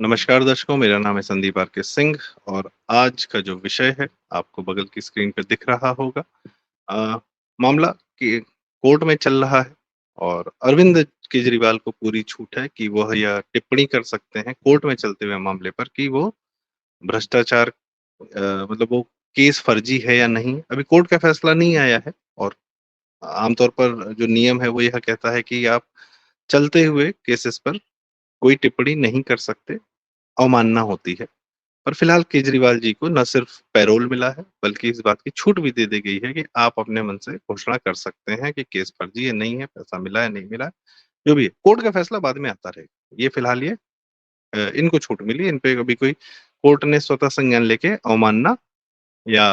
नमस्कार दर्शकों, मेरा नाम है संदीप आर के सिंह और आज का जो विषय है आपको बगल की स्क्रीन पर दिख रहा होगा। अ, मामला कि कोर्ट में चल रहा है और अरविंद केजरीवाल को पूरी छूट है कि वह यह टिप्पणी कर सकते हैं कोर्ट में चलते हुए मामले पर कि वो भ्रष्टाचार मतलब वो केस फर्जी है या नहीं। अभी कोर्ट का फैसला नहीं आया है और आमतौर पर जो नियम है वो यह कहता है कि आप चलते हुए केसेस पर कोई टिप्पणी नहीं कर सकते, अवमानना होती है। पर फिलहाल केजरीवाल जी को न सिर्फ पैरोल मिला है, बल्कि इस बात की छूट भी दे दी गई है कि आप अपने मन से घोषणा कर सकते हैं कि केस फर्जी है, नहीं है, पैसा मिला है, नहीं मिला है, जो भी है। कोर्ट का फैसला बाद में आता रहेगा। ये फिलहाल इनको छूट मिली, इन पे अभी कोई कोर्ट ने स्वतः संज्ञान लेके अवमानना या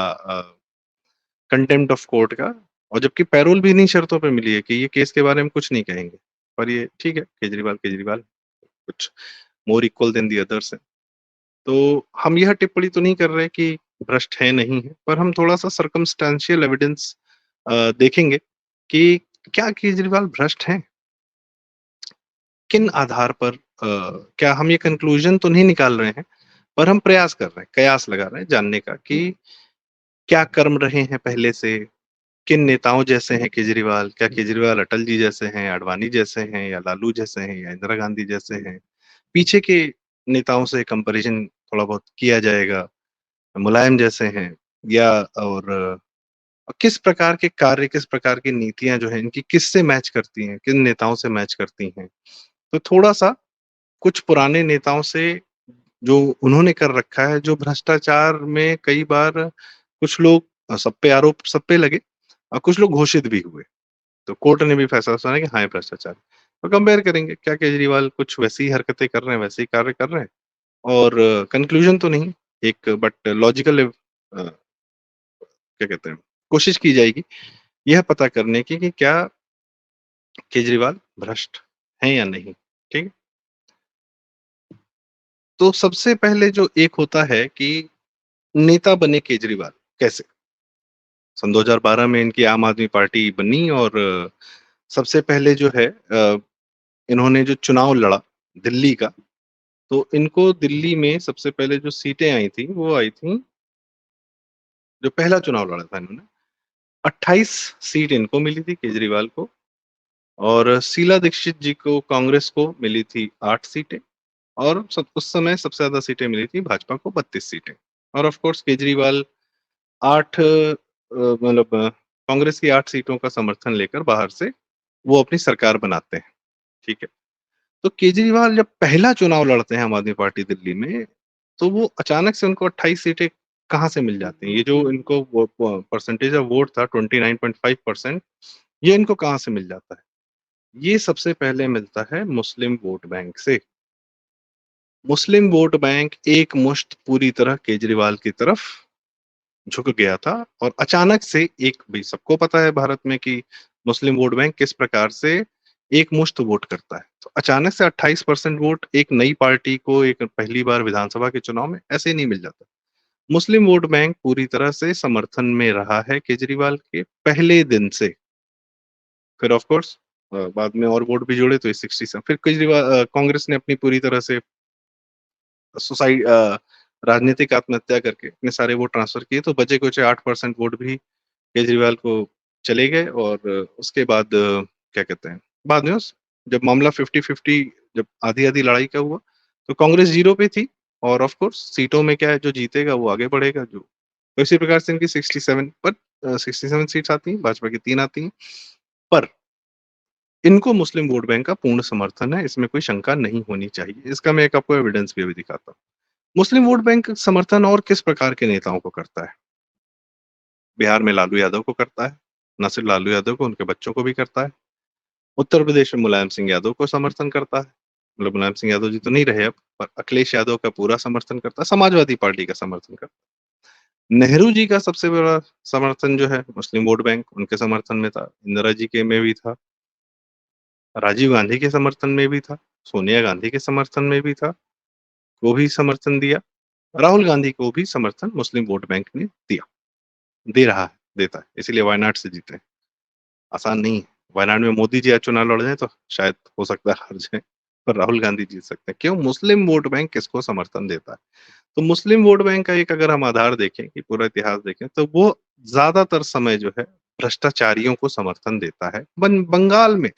कंटेम्प्ट ऑफ कोर्ट का, और जबकि पैरोल भी इन्हीं शर्तों पे मिली है कि ये केस के बारे में कुछ नहीं कहेंगे। पर ये ठीक है, केजरीवाल केजरीवाल, कुछ more equal than the others है। तो हम यह टिप्पणी तो नहीं कर रहे कि भ्रष्ट है, नहीं है, पर हम थोड़ा-सा सर्कमस्टेंशियल एविडेंस देखेंगे कि क्या केजरीवाल भ्रष्ट हैं? किन आधार पर क्या हम ये कन्क्लूज़न तो नहीं निकाल रहे हैं, पर हम प्रयास कर रहे हैं, कयास लगा रहे हैं जानने का कि क्या कर्म रहे हैं पहले से? किन नेताओं जैसे हैं केजरीवाल? क्या केजरीवाल अटल जी जैसे हैं, आडवाणी जैसे हैं या लालू जैसे हैं या इंदिरा गांधी जैसे हैं? पीछे के नेताओं से कंपैरिज़न थोड़ा बहुत किया जाएगा। मुलायम जैसे हैं या और किस प्रकार के कार्य, किस प्रकार की नीतियाँ जो हैं इनकी किससे मैच करती हैं, किन नेताओं से मैच करती हैं। तो थोड़ा-सा कुछ पुराने नेताओं से जो उन्होंने कर रखा है, जो भ्रष्टाचार में कई बार कुछ लोग सब पे आरोप सब पे लगे और कुछ लोग घोषित भी हुए। तो कोर्ट ने भी फैसला सुनाया कि हाँ, ये भ्रष्टाचार है। तो कंपेयर करेंगे, क्या केजरीवाल कुछ वैसी ही हरकतें कर रहे हैं, वैसे ही कार्य कर रहे हैं? और कन्क्लूज़न तो नहीं, एक बट लॉजिकल क्या कहते हैं, कोशिश की जाएगी यह पता करने की कि क्या केजरीवाल भ्रष्ट हैं या नहीं, ठीक है? तो सबसे पहले जो एक होता है कि नेता बने केजरीवाल, कैसे? सन 2012 में इनकी आम आदमी पार्टी बनी और सबसे पहले जो है इन्होंने जो चुनाव लड़ा दिल्ली का, तो इनको दिल्ली में सबसे पहले जो सीटें आई थी, वो आई थी, जो पहला चुनाव लड़ा था इन्होंने, 28 सीट इनको मिली थी केजरीवाल को, और शीला दीक्षित जी को, कांग्रेस को मिली थी 8 सीटें, और सब उस समय सबसे ज़्यादा सीटें मिली थी भाजपा को 32 सीटें। और ऑफ कोर्स केजरीवाल 8 मतलब कांग्रेस की 8 सीटों का समर्थन लेकर बाहर से वो अपनी सरकार बनाते हैं, ठीक है? तो केजरीवाल जब पहला चुनाव लड़ते हैं आम आदमी पार्टी दिल्ली में, तो वो अचानक से उनको 28 सीटें कहाँ से मिल जाती हैं? ये जो इनको वो परसेंटेज ऑफ वोट था 29.5%, ये इनको कहाँ से मिल जाता है? ये सबसे पहले मिलता है मुस्लिम वोट बैंक से। मुस्लिम वोट बैंक एक मुश्त पूरी तरह केजरीवाल की तरफ झुक गया था और अचानक से एक, भई सबको पता है भारत में कि मुस्लिम वोट बैंक किस प्रकार से एक मुश्त वोट करता है। तो अचानक से 28% वोट एक नई पार्टी को एक पहली बार विधानसभा के चुनाव में ऐसे ही नहीं मिल जाता। मुस्लिम वोट बैंक पूरी तरह से समर्थन में रहा है केजरीवाल के पहले दिन से। फिर ऑफ कोर्स बाद में और वोट भी जुड़े तो ये 67, फिर केजरीवाल कांग्रेस ने अपनी पूरी तरह से राजनीतिक आत्महत्या करके इतने सारे वोट ट्रांसफर किए, तो बचे कुछ 8% वोट भी केजरीवाल को चले गए। और उसके बाद क्या कहते हैं, बाद में उस जब मामला 50-50, जब आधी-आधी लड़ाई का हुआ, तो कांग्रेस 0 पे थी और ऑफ कोर्स सीटों में क्या है, जो जीतेगा वो आगे बढ़ेगा। जो तो इसी प्रकार से इनकी 67 पर 67 सीट्स आती हैं, भाजपा की 3 आती हैं। पर इनको मुस्लिम वोट बैंक का पूर्ण समर्थन है, इसमें कोई शंका नहीं होनी चाहिए। इसका मैं एक आपको एविडेंस भी अभी दिखाता हूँ। मुस्लिम वोट बैंक समर्थन और किस प्रकार के नेताओं को करता है? बिहार में लालू यादव को करता है, ना सिर्फ लालू यादव को, उनके बच्चों को भी करता है। उत्तर प्रदेश में मुलायम सिंह यादव को समर्थन करता है, मतलब मुलायम सिंह यादव जी तो नहीं रहे अब, पर अखिलेश यादव का पूरा समर्थन करता है, समाजवादी पार्टी का समर्थन करता है। नेहरू जी का सबसे बड़ा समर्थन जो है मुस्लिम वोट बैंक, उनके समर्थन में था, इंदिरा जी के में भी था, राजीव गांधी के समर्थन में भी था, सोनिया गांधी के समर्थन में भी था, वो भी समर्थन दिया। राहुल गांधी को भी समर्थन मुस्लिम वोट बैंक ने दिया, दे रहा है, देता है, इसीलिए वायनाड से जीते हैं। आसान नहीं है। वायनाड में मोदी जी आज चुनाव लड़ जाएँ तो शायद हो सकता है हार जाएँ। पर राहुल गांधी जीत सकते हैं। क्यों? मुस्लिम वोट बैंक किसको समर्थन देता है। तो मुस्लिम वोट बैंक का एक अगर हम आधार देखें कि पूरा इतिहास देखें तो वो ज्यादातर समय जो है भ्रष्टाचारियों को समर्थन देता है। बंगाल में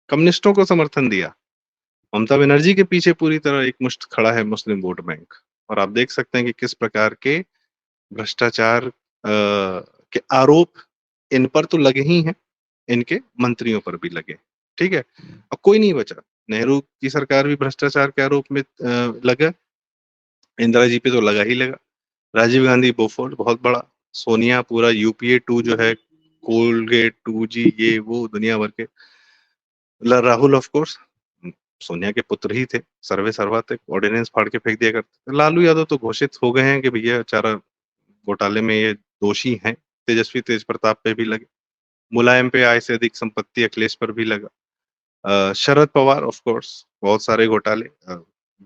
कम्युनिस्टों को समर्थन दिया। ममता बनर्जी के पीछे पूरी तरह एक मुश्त खड़ा है मुस्लिम वोट बैंक। और आप देख सकते हैं कि किस प्रकार के भ्रष्टाचार के आरोप इन पर तो लगे ही हैं, इनके मंत्रियों पर भी लगे। ठीक है, अब कोई नहीं बचा। नेहरू की सरकार भी भ्रष्टाचार के आरोप में लगा, इंदिरा जी पे तो लगा ही लगा। राजीव गांधी बोफोर्ड बहुत बड़ा, सोनिया पूरा यूपीए 2 जो है, कोलगेट 2G, ये वो दुनिया भर के। राहुल ऑफ कोर्स सोनिया के पुत्र ही थे, सर्वे सर्वा थे, ऑर्डिनेंस फाड़ के फेंक दिया करते। लालू यादव तो घोषित हो गए हैं कि भैया चारा घोटाले में ये दोषी हैं। तेजस्वी तेज प्रताप पे भी लगे, मुलायम पे आय से अधिक संपत्ति अखिलेश पर भी लगा। शरद पवार ऑफ कोर्स बहुत सारे घोटाले,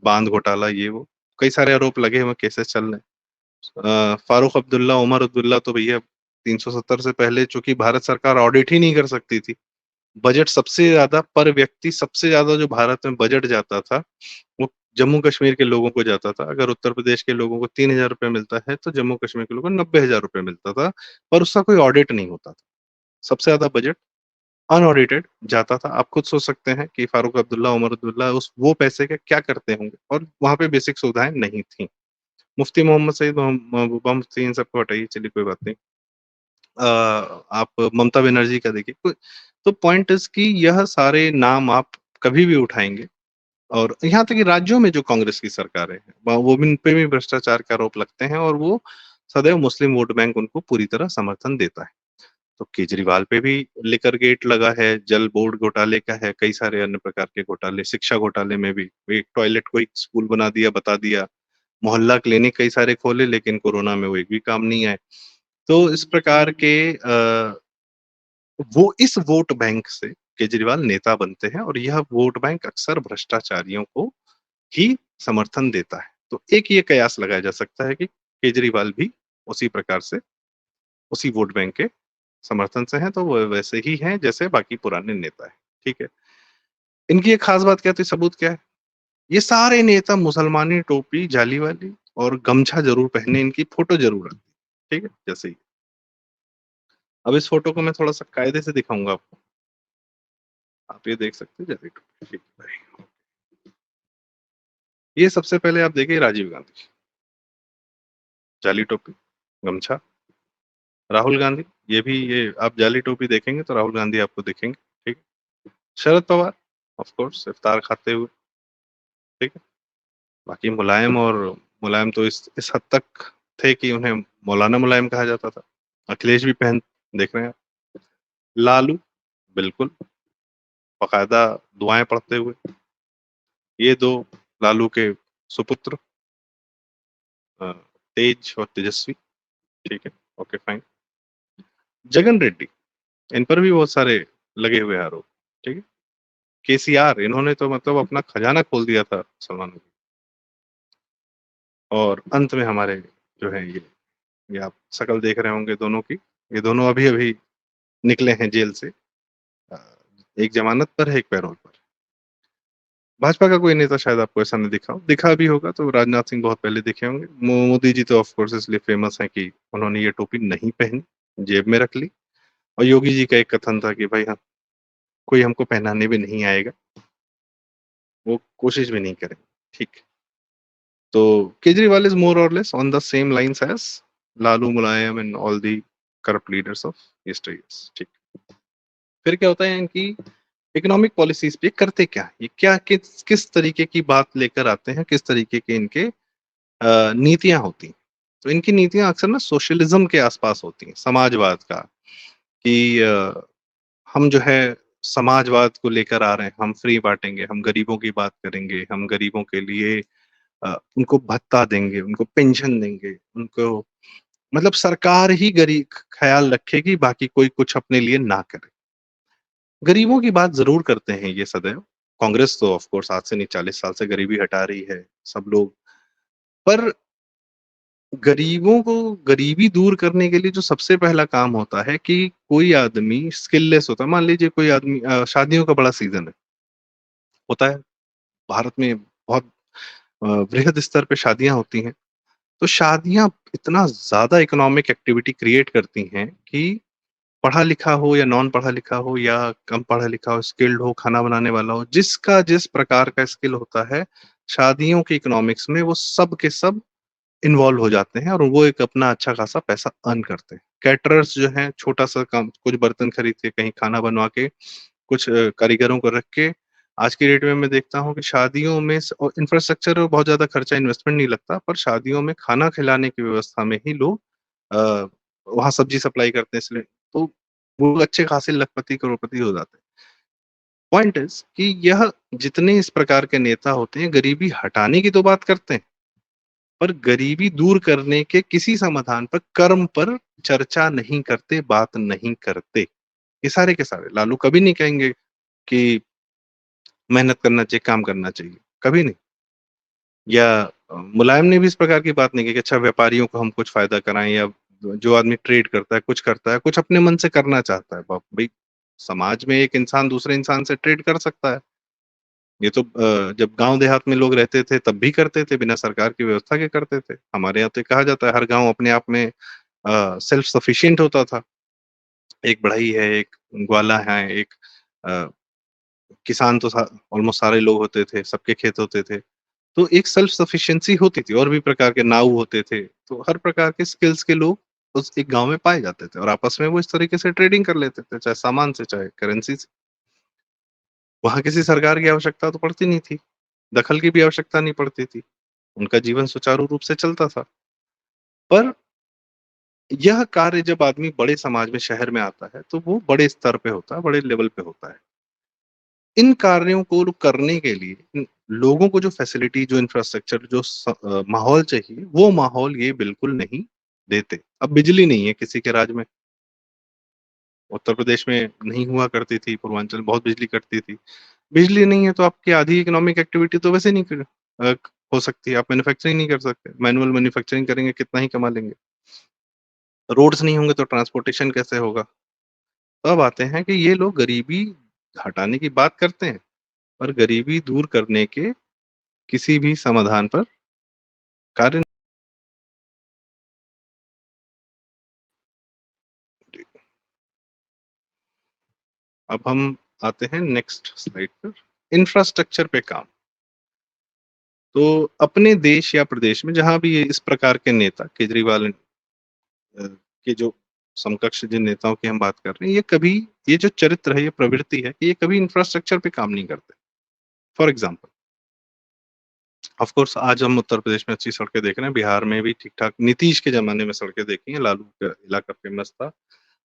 बांध घोटाला, ये वो कई सारे आरोप लगे हुए, केसेस चल रहे हैं। फारूक अब्दुल्ला, उमर अब्दुल्ला तो भैया 370 से पहले चूंकि भारत सरकार ऑडिट ही नहीं कर सकती थी, बजट सबसे ज्यादा पर व्यक्ति, सबसे ज्यादा जो भारत में बजट जाता था वो जम्मू कश्मीर के लोगों को जाता था। अगर उत्तर प्रदेश के लोगों को 3,000 रुपये मिलता है तो जम्मू कश्मीर के लोगों को 90,000 रुपये मिलता था, पर उसका कोई ऑडिट नहीं होता था। सबसे ज्यादा बजट अनऑडिटेड जाता था। आप खुद सोच सकते हैं कि फारूक अब्दुल्ला, उमर अब्दुल्ला उस वो पैसे का क्या करते होंगे, और वहां पे बेसिक सुविधाएं नहीं थी। मुफ्ती मोहम्मद सईद, महबूबा मुफ्ती, इन सबको हटाइए, चलिए कोई बात नहीं। आप ममता बनर्जी का देखिए। तो पॉइंट इज कि यह सारे नाम आप कभी भी उठाएंगे, और यहाँ तक कि राज्यों में जो कांग्रेस की सरकारें हैं वो उन पे भी भ्रष्टाचार के आरोप लगते हैं, और वो सदैव मुस्लिम वोट बैंक उनको पूरी तरह समर्थन देता है। तो केजरीवाल पे भी लिकर गेट लगा है, जल बोर्ड घोटाले का है, कई सारे अन्य प्रकार के घोटाले, शिक्षा घोटाले में भी एक टॉयलेट को एक स्कूल बना दिया, बता दिया, मोहल्ला क्लिनिक कई सारे खोले, लेकिन कोरोना में वो एक भी काम नहीं आए। तो इस प्रकार के वो इस वोट बैंक से केजरीवाल नेता बनते हैं, और यह वोट बैंक अक्सर भ्रष्टाचारियों को ही समर्थन देता है। तो एक ये कयास लगाया जा सकता है कि केजरीवाल भी उसी प्रकार से उसी वोट बैंक के समर्थन से हैं, तो वो वैसे ही हैं जैसे बाकी पुराने नेता हैं। ठीक है, इनकी एक खास बात क्या थी, सबूत क्या है? ये सारे नेता मुसलमानी टोपी जाली वाली और गमछा जरूर पहने, इनकी फोटो जरूर आती है। ठीक है, जैसे ही अब इस फोटो को मैं थोड़ा सा कायदे से दिखाऊंगा आपको, आप ये देख सकते हैं जाली टोपी। ठीक है, ये सबसे पहले आप देखिए राजीव गांधी, जाली टोपी, गमछा। राहुल गांधी, ये भी, ये आप जाली टोपी देखेंगे तो राहुल गांधी आपको दिखेंगे। ठीक है, शरद पवार ऑफ कोर्स इफ्तार खाते हुए। ठीक है, बाकी मुलायम, और मुलायम तो इस हद तक थे कि उन्हें मौलाना मुलायम कहा जाता था। अखिलेश भी पहन, देख रहे हैं आप। लालू बिल्कुल बाकायदा दुआएं पढ़ते हुए। ये दो लालू के सुपुत्र, अ, तेज और तेजस्वी। ठीक है, ओके फाइन। जगन रेड्डी, इन पर भी बहुत सारे लगे हुए आरोप। ठीक है, केसीआर, इन्होंने तो मतलब अपना खजाना खोल दिया था सलमान। और अंत में हमारे जो है ये आप शक्ल देख रहे होंगे दोनों की, ये दोनों अभी अभी निकले हैं जेल से। अ, एक जमानत पर है, एक पैरोल पर। भाजपा का कोई नेता शायद आपको ऐसा नहीं दिखा हो, दिखा भी होगा तो राजनाथ सिंह बहुत पहले दिखे होंगे। मोदी जी तो ऑफ कोर्स इसलिए फेमस है कि उन्होंने ये टोपी नहीं पहनी, जेब में रख ली। और योगी जी का एक कथन था कि भाई हाँ, कोई हमको पहनाने भी नहीं आएगा, वो कोशिश भी नहीं करें। ठीक, तो Kejriwal is more or less on the same lines as Lalu, Mulayam and all the corrupt leaders of east. ठीक, फिर क्या होता है इनकी इकोनॉमिक पॉलिसीज पे करते क्या हैं? ये क्या किस तरीके की बात लेकर आते हैं, किस तरीके के इनके नीतियां होती हैं? तो इनकी नीतियां अक्सर ना सोशलिज्म के आसपास होती हैं, समाजवाद का, कि हम जो है समाजवाद को लेकर आ रहे हैं, हम फ्री बांटेंगे, हम गरीबों की बात करेंगे, हम गरीबों के लिए उनको भत्ता देंगे, उनको पेंशन देंगे, उनको मतलब सरकार ही गरीब ख्याल रखेगी, बाकी कोई कुछ अपने लिए ना करे। गरीबों की बात जरूर करते हैं ये सदैव। कांग्रेस तो ऑफ कोर्स आज से नहीं, 40 साल से गरीबी हटा रही है सब लोग। पर गरीबों को गरीबी दूर करने के लिए जो सबसे पहला काम होता है कि कोई आदमी स्किललेस होता है। मान लीजिए कोई आदमी, शादियों का बड़ा सीजन है, होता है, भारत में बहुत बृहद स्तर पे शादियाँ होती हैं। तो शादियाँ इतना ज़्यादा इकोनॉमिक एक्टिविटी क्रिएट करती हैं कि पढ़ा-लिखा हो या नॉन पढ़ा-लिखा हो या कम पढ़ा-लिखा हो, स्किल्ड हो, खाना बनाने वाला हो, जिसका जिस प्रकार का स्किल होता है, शादियों के इकोनॉमिक्स में वो सब के सब इन्वॉल्व हो जाते हैं और वो एक अपना अच्छा खासा पैसा अर्न करते हैं। कैटरर्स जो हैं, छोटा-सा काम, कुछ बर्तन खरीद के, कहीं खाना बनवा के, कुछ कारीगरों को रख के, आज की डेट में मैं देखता हूँ कि शादियों में इंफ्रास्ट्रक्चर और बहुत ज़्यादा खर्चा इन्वेस्टमेंट नहीं लगता, पर शादियों में खाना खिलाने की व्यवस्था में ही लोग अ, वहाँ सब्ज़ी सप्लाई करते हैं इसलिए, तो वो अच्छे खासे लखपति, करोड़पति हो जाते हैं। पॉइंट इज़ कि यह जितने इस प्रकार के नेता होते हैं, गरीबी हटाने की तो बात करते हैं, पर गरीबी दूर करने के किसी समाधान पर, कर्म पर चर्चा नहीं करते, बात नहीं करते। ये सारे के सारे लालू कभी नहीं कहेंगे कि मेहनत करना चाहिए, काम करना चाहिए, कभी नहीं। या मुलायम ने भी इस प्रकार की बात नहीं की कि अच्छा व्यापारियों को हम कुछ फ़ायदा कराएँ या जो आदमी ट्रेड करता है, कुछ अपने मन से करना चाहता है। ब भई समाज में एक इंसान दूसरे इंसान से ट्रेड कर सकता है। ये तो जब गाँव देहात में लोग रहते थे तब भी करते थे, बिना सरकार की व्यवस्था के करते थे। हमारे यहाँ तो ये कहा जाता है हर गाँव अपने आप में सेल्फ सफिशिएंट होता था। एक बढ़ई है, एक ग्वाला है, एक अ, किसान तो ऑलमोस्ट सारे लोग होते थे, सबके खेत होते थे। तो एक सेल्फ सफिशिएंसी होती थी और भी प्रकार के नाऊ होते थे। तो हर प्रकार के स्किल्स के लोग उस एक गाँव में पाए जाते थे और आपस में वो इस तरीके से ट्रेडिंग कर लेते थे, चाहे सामान से, चाहे करेंसी से। वहाँ किसी सरकार की आवश्यकता तो पड़ती नहीं थी, दखल की भी आवश्यकता नहीं पड़ती थी। उनका जीवन सुचारू रूप से चलता था। पर यह कार्य जब आदमी बड़े समाज में, शहर में आता है, तो वो बड़े स्तर पे होता है, बड़े लेवल पे होता है। इन कार्यों को करने के लिए लोगों को जो फैसिलिटी, जो इंफ्रास्ट्रक्चर, जो माहौल चाहिए, वो माहौल ये बिल्कुल नहीं देते। अब बिजली नहीं है किसी के राज्य में, उत्तर प्रदेश में नहीं हुआ करती थी, पूर्वांचल में बहुत बिजली कटती थी। बिजली नहीं है तो आपकी आधी इकोनॉमिक एक्टिविटी तो वैसे नहीं हो सकती है, आप मैन्युफैक्चरिंग नहीं कर सकते। मैनुअल मैन्युफैक्चरिंग करेंगे कितना ही कमा लेंगे। रोड्स नहीं होंगे तो ट्रांसपोर्टेशन कैसे होगा? तब आते हैं कि ये लोग गरीबी हटाने की बात करते हैं, पर गरीबी दूर करने के किसी भी समाधान पर कार्य। अब हम आते हैं नेक्स्ट स्लाइड पर, इंफ्रास्ट्रक्चर पे काम। तो अपने देश या प्रदेश में जहाँ भी ये इस प्रकार के नेता केजरीवाल के जो समकक्ष जिन नेताओं की हम बात कर रहे हैं, ये कभी, ये जो चरित्र है, ये प्रवृत्ति है कि ये कभी इंफ्रास्ट्रक्चर पे काम नहीं करते। फॉर एग्जाम्पल, ऑफ कोर्स आज हम उत्तर प्रदेश में अच्छी सड़कें देख रहे हैं, बिहार में भी ठीक-ठाक, नीतीश के ज़माने में सड़कें देखी हैं, लालू का इलाका फेमस था।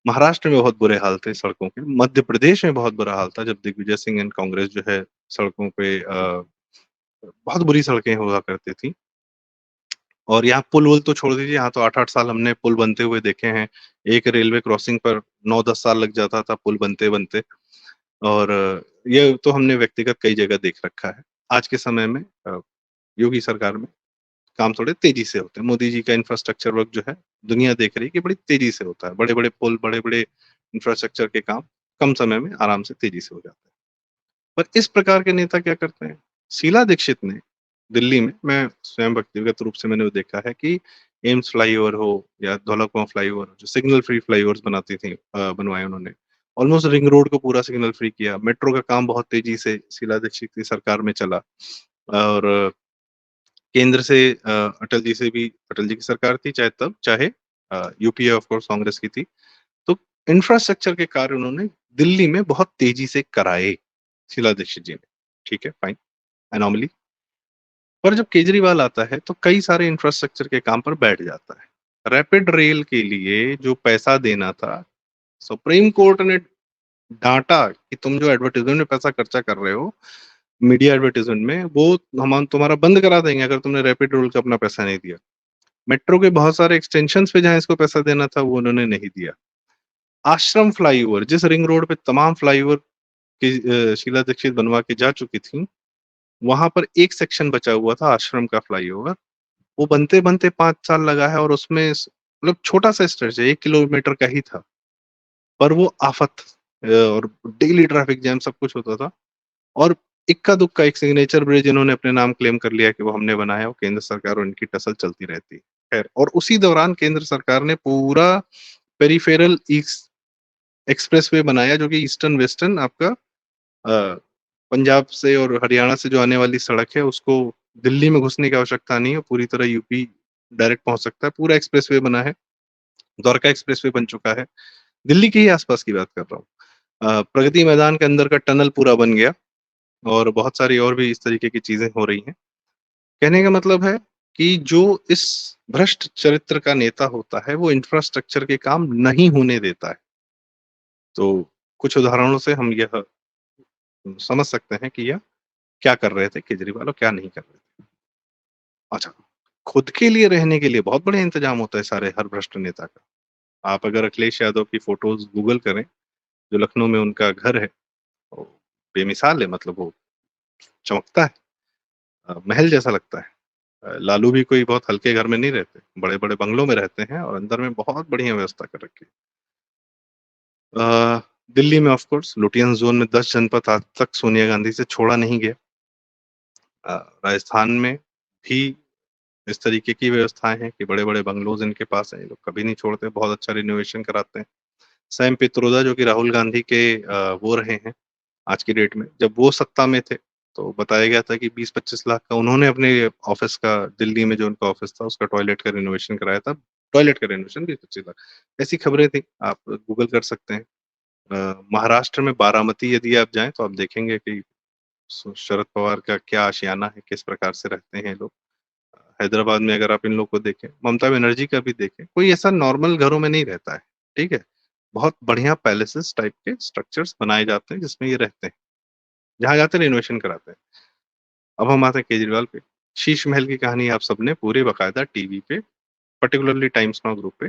महाराष्ट्र में बहुत बुरे हाल थे सड़कों के, मध्य प्रदेश में बहुत बुरा हाल था जब दिग्विजय सिंह एंड कांग्रेस जो है सड़कों पे बहुत बुरी सड़कें हुआ करती थी। और यहाँ पुल-वुल तो छोड़ दीजिए, यहाँ तो 8-8 साल हमने पुल बनते हुए देखे हैं। एक रेलवे क्रॉसिंग पर 9-10 साल लग जाता था पुल बनते-बनते। और ये तो हमने व्यक्तिगत कई जगह देख रखा है। आज के समय में योगी सरकार में काम थोड़े तेज़ी से होते हैं। मोदी जी का इंफ्रास्ट्रक्चर वर्क जो है, दुनिया देख रही है कि बड़ी तेज़ी से होता है। बड़े-बड़े पुल, बड़े-बड़े इंफ्रास्ट्रक्चर के काम कम समय में आराम से तेज़ी से हो जाते हैं। पर इस प्रकार के नेता क्या करते हैं? शीला दीक्षित ने दिल्ली में, मैं स्वयं व्यक्तिगत रूप से मैंने वो देखा है कि एम्स फ्लाईओवर हो या धौलाकुआं फ्लाईओवर, जो सिग्नल फ्री फ्लाईओवर्स बनाती थी, बनवाए उन्होंने। ऑलमोस्ट रिंग रोड को पूरा सिग्नल फ्री किया। मेट्रो का काम बहुत तेज़ी से शीला दीक्षित की सरकार में चला। और केंद्र से अटल जी से भी, अटल जी की सरकार थी चाहे तब, चाहे यूपीए ऑफ कोर्स कांग्रेस की थी। तो इंफ्रास्ट्रक्चर के कार्य उन्होंने दिल्ली में बहुत तेज़ी से कराए, शीला दीक्षित जी ने। ठीक है, फाइन, एनोमली। पर जब केजरीवाल आता है तो कई सारे इंफ्रास्ट्रक्चर के काम पर बैठ जाता है। रैपिड रेल के लिए जो पैसा देना था, सुप्रीम कोर्ट ने डाँटा कि तुम जो एडवर्टाइज़मेंट में पैसा खर्चा कर रहे हो, मीडिया एडवर्टाइज़मेंट में, वो हम तुम्हारा बंद करा देंगे अगर तुमने रैपिड रेल का अपना पैसा नहीं दिया। मेट्रो के बहुत सारे एक्सटेंशन्स पे जहाँ इसको पैसा देना था, वो उन्होंने नहीं दिया। आश्रम फ्लाईओवर, जिस रिंग रोड पे तमाम फ्लाईओवर की शीला दीक्षित बनवा के जा चुकी थीं, वहाँ पर एक सेक्शन बचा हुआ था आश्रम का फ्लाईओवर। वो बनते-बनते 5 साल लगा है और उसमें मतलब छोटा-सा स्ट्रेच है, 1 किलोमीटर का ही था। पर वो आफ़त और डेली ट्रैफिक जैम सब कुछ होता था। और इक्का-दुक्का एक सिग्नेचर ब्रिज इन्होंने अपने नाम क्लेम कर लिया कि वो हमने बनाया, वो केंद्र सरकार और इनकी टसल चलती रहती है। खैर, और उसी दौरान केंद्र सरकार ने पूरा पेरिफेरल ईस्ट एक्सप्रेसवे बनाया जो कि ईस्टर्न वेस्टर्न आपका अ, पंजाब से और हरियाणा से जो आने वाली सड़क है उसको दिल्ली में घुसने की आवश्यकता नहीं है, पूरी तरह यूपी डायरेक्ट पहुँच सकता है, पूरा एक्सप्रेसवे बना है, द्वारका एक्सप्रेसवे बन चुका है। दिल्ली के ही आस-पास की बात कर रहा हूँ। प्रगति मैदान के अंदर का टनल पूरा बन गया और बहुत सारी और भी इस तरीके की चीज़ें हो रही हैं। कहने का मतलब है कि जो इस भ्रष्ट चरित्र का नेता होता है, वो इंफ्रास्ट्रक्चर के काम नहीं होने देता है। तो कुछ उदाहरणों से हम यह समझ सकते हैं कि यह क्या कर रहे थे केजरीवाल और क्या नहीं कर रहे थे। अच्छा, खुद के लिए रहने के लिए बहुत बढ़िया इंतज़ाम होता है सारे हर भ्रष्ट नेता का। आप अगर अखिलेश यादव की फ़ोटोज़ गूगल करें, जो लखनऊ में उनका घर है, वो बेमिसाल है, मतलब वो चमकता है। महल जैसा लगता है। लालू भी कोई बहुत हल्के घर में नहीं रहते, बड़े-बड़े बंगलों में रहते हैं और अंदर में बहुत बढ़िया व्यवस्था कर रखी है। दिल्ली में ऑफ कोर्स लुटियंस ज़ोन में 10 जनपद आज तक सोनिया गांधी से छोड़ा नहीं गया। अ, राजस्थान में भी इस तरीके की व्यवस्थाएँ हैं कि बड़े-बड़े बंगलोज़ इनके पास हैं, ये लोग कभी नहीं छोड़ते, बहुत अच्छा रिनोवेशन कराते हैं। सैम पित्रोदा जो कि राहुल गांधी के वो रहे हैं आज की डेट में, जब वो सत्ता में थे, तो बताया गया था कि 20-25 लाख का उन्होंने अपने ऑफ़िस का दिल्ली में जो उनका ऑफ़िस था, उसका टॉयलेट का रिनोवेशन कराया था। टॉयलेट का रिनोवेशन 20-25 लाख, ऐसी खबरें थी, आप गूगल कर सकते हैं। महाराष्ट्र में बारामती यदि आप जाएँ, तो आप देखेंगे कि शरद पवार का क्या आशियाना है, किस प्रकार से रहते हैं ये लोग। हैदराबाद में अगर आप इन लोग को देखें, ममता बनर्जी का भी देखें, कोई ऐसा नॉर्मल घरों में नहीं रहता है, ठीक है? बहुत बढ़िया पैलेसेस टाइप के स्ट्रक्चर्स बनाए जाते हैं, जिसमें ये रहते हैं। जहाँ जाते हैं रिनोवेशन कराते हैं। अब हम आते हैं केजरीवाल पे। शीश महल की कहानी आप सबने पूरे बाकायदा टीवी पे, पार्टिकुलरली टाइम्स नाउ ग्रुप पे,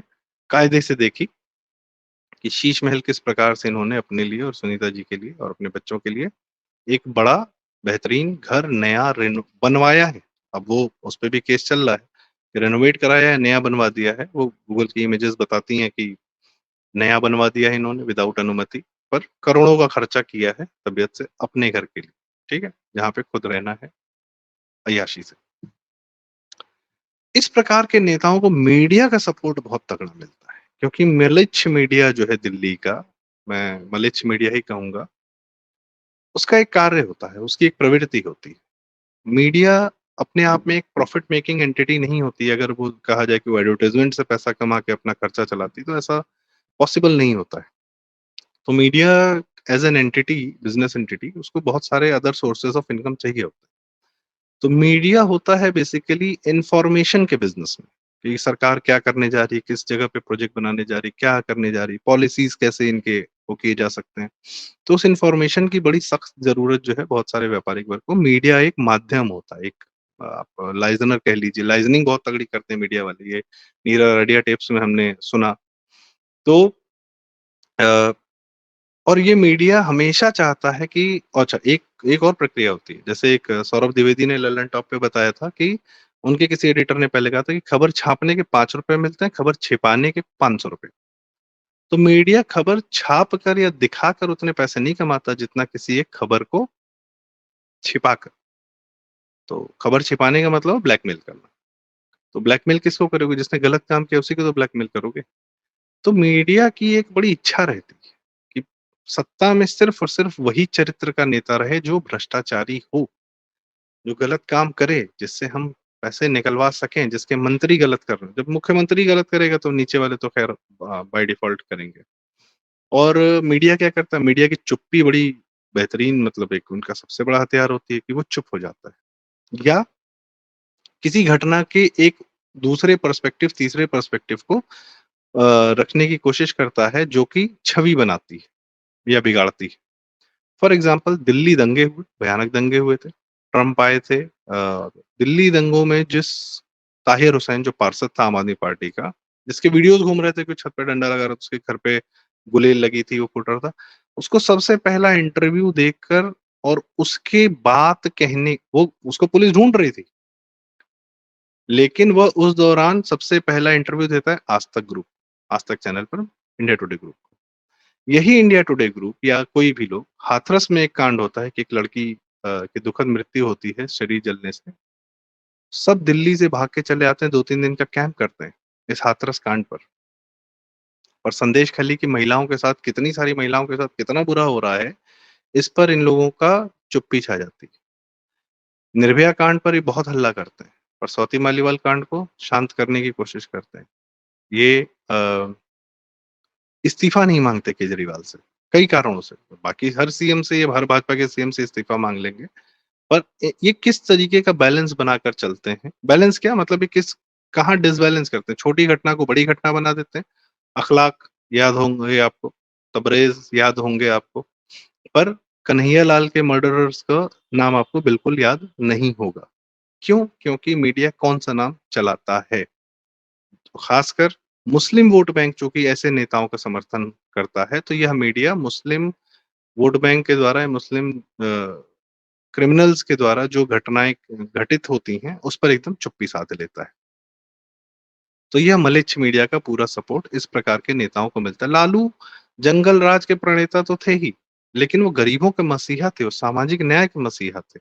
कायदे से देखी कि शीश महल किस प्रकार से इन्होंने अपने लिए और सुनीता जी के लिए और अपने बच्चों के लिए एक बड़ा बेहतरीन घर नया बनवाया है। अब वो उसपे भी केस चल रहा है कि रेनोवेट कराया है, नया बनवा दिया है। वो गूगल की इमेजेस बताती हैं कि नया बनवा दिया है इन्होंने विदाउट अनुमति, पर करोड़ों का खर्चा किया है तबीयत से अपने घर के लिए, ठीक है? जहाँ पे खुद रहना है अय्याशी से। इस प्रकार के नेताओं को मीडिया का सपोर्ट बहुत तगड़ा मिलता है, क्योंकि मिलिच मीडिया जो है दिल्ली का, मैं मलिच मीडिया ही कहूँगा, उसका एक कार्य होता है, उसकी एक प्रवृत्ति होती है। मीडिया अपने आप में एक प्रॉफिट मेकिंग एंटिटी नहीं होती है, अगर वो कहा जाए कि वो एडवर्टाइज़मेंट से पैसा कमा के अपना खर्चा चलाती है, तो ऐसा पॉसिबल नहीं होता है। तो media as an entity, business entity, उसको बहुत सारे अदर सोर्सेज़ ऑफ इनकम चाहिए होते हैं। तो मीडिया होता है बेसिकली इन्फॉर्मेशन के बिज़नेस में, कि सरकार क्या करने जा रही है, किस जगह पे प्रोजेक्ट बनाने जा रही है, क्या करने जा रही है, पॉलिसीज़ कैसे इनके वो किए जा सकते हैं। तो उस इन्फॉर्मेशन की बड़ी सख्त ज़रूरत जो है बहुत सारे व्यापारिक वर्ग को, मीडिया एक माध्यम होता है, एक आप लाइज़नर कह लीजिए, लाइज़निंग बहुत तगड़ी करते हैं मीडिया वाले, ये नीरज रेडिया टेप्स में हमने सुना। तो अ, और ये मीडिया हमेशा चाहता है कि अच्छा, एक एक और प्रक्रिया होती है, जैसे एक सौरभ द्विवेदी ने लल्लन टॉप पे बताया था कि उनके किसी एडिटर ने पहले कहा था कि खबर छापने के ₹5 मिलते हैं, खबर छिपाने के ₹500। तो मीडिया खबर छाप कर या दिखाकर उतने पैसे नहीं कमाता जितना किसी एक खबर को छिपाकर। तो खबर छिपाने का मतलब है ब्लैकमेल करना। तो ब्लैकमेल किसको करोगे? जिसने गलत काम किया उसी को तो ब्लैकमेल करोगे। तो मीडिया की एक बड़ी इच्छा रहती है कि सत्ता में सिर्फ़ और सिर्फ़ वही चरित्र का नेता रहे जो भ्रष्टाचारी हो, जो गलत काम करे, जिससे हम पैसे निकलवा सकें, जिसके मंत्री गलत कर रहे हैं। जब मुख्यमंत्री गलत करेगा तो नीचे वाले तो ख़ैर बाय डिफ़ॉल्ट करेंगे। और मीडिया क्या करता है? मीडिया की चुप्पी बड़ी बेहतरीन, मतलब एक उनका सबसे बड़ा हथियार होती है कि वो चुप हो जाता है या किसी घटना के एक दूसरे पर्सपेक्टिव, तीसरे पर्सपेक्टिव को रखने की कोशिश करता है जो कि छवि बनाती है या बिगाड़ती है। फॉर एग्ज़ाम्पल दिल्ली दंगे हुए, भयानक दंगे हुए थे। ट्रम्प आए थे। दिल्ली दंगों में जिस ताहिर हुसैन जो पार्षद था आम आदमी पार्टी का, जिसके वीडियोज़ घूम रहे थे, कोई छत पे डंडा लगा रहा था, उसके घर पे गुलेल लगी थी, वो फुट रहा था। उसको सबसे पहला इंटरव्यू देखकर और उसके बात कहने, वो उसको पुलिस ढूँढ रही थी। लेकिन वह उस दौरान सबसे पहला इंटरव्यू देता है आज तक ग्रुप, आज तक चैनल पर, इंडिया टुडे ग्रुप को। यही इंडिया टुडे ग्रुप या कोई भी लोग, हाथरस में एक कांड होता है कि एक लड़की की दुखद मृत्यु होती है शरीर जलने से, सब दिल्ली से भाग के चले आते हैं, 2-3 दिन का कैंप करते हैं, इस हाथरस कांड पर। और संदेश खली की महिलाओं के साथ, कितनी सारी महिलाओं के साथ कितना बुरा हो रहा है, इस पर इन लोगों का चुप्पी छा जाती है। निर्भया कांड पर ये बहुत हल्ला करते हैं, पर स्वाति मालीवाल कांड को शांत करने की कोशिश करते हैं। ये इस्तीफा नहीं माँगते केजरीवाल से, कई कारणों से। बाकी हर सीएम से, या हर भाजपा के सीएम से इस्तीफा माँग लेंगे, पर ये किस तरीके का बैलेंस बनाकर चलते हैं? बैलेंस क्या मतलब, ये कहाँ डिसबैलेंस करते हैं? छोटी घटना को बड़ी घटना बना देते हैं। अखलाक याद होंगे आपको, तबरेज़ याद होंगे आपको, पर कन्हैया लाल के मर्डरर्स का नाम आपको बिल्कुल याद नहीं होगा। क्यों? क्योंकि मीडिया कौन-सा नाम चलाता है। तो खासकर मुस्लिम वोट बैंक चूँकि ऐसे नेताओं का समर्थन करता है, तो यह मीडिया मुस्लिम वोट बैंक के द्वारा, मुस्लिम क्रिमिनल्स के द्वारा जो घटनाएँ घटित होती हैं, उस पर एकदम चुप्पी साध लेता है। तो यह मलेच्छ मीडिया का पूरा सपोर्ट इस प्रकार के नेताओं को मिलता है। लालू जंगल राज के प्रणेता तो थे ही, लेकिन वो गरीबों के मसीहा थे, वो सामाजिक न्याय के मसीहा थे।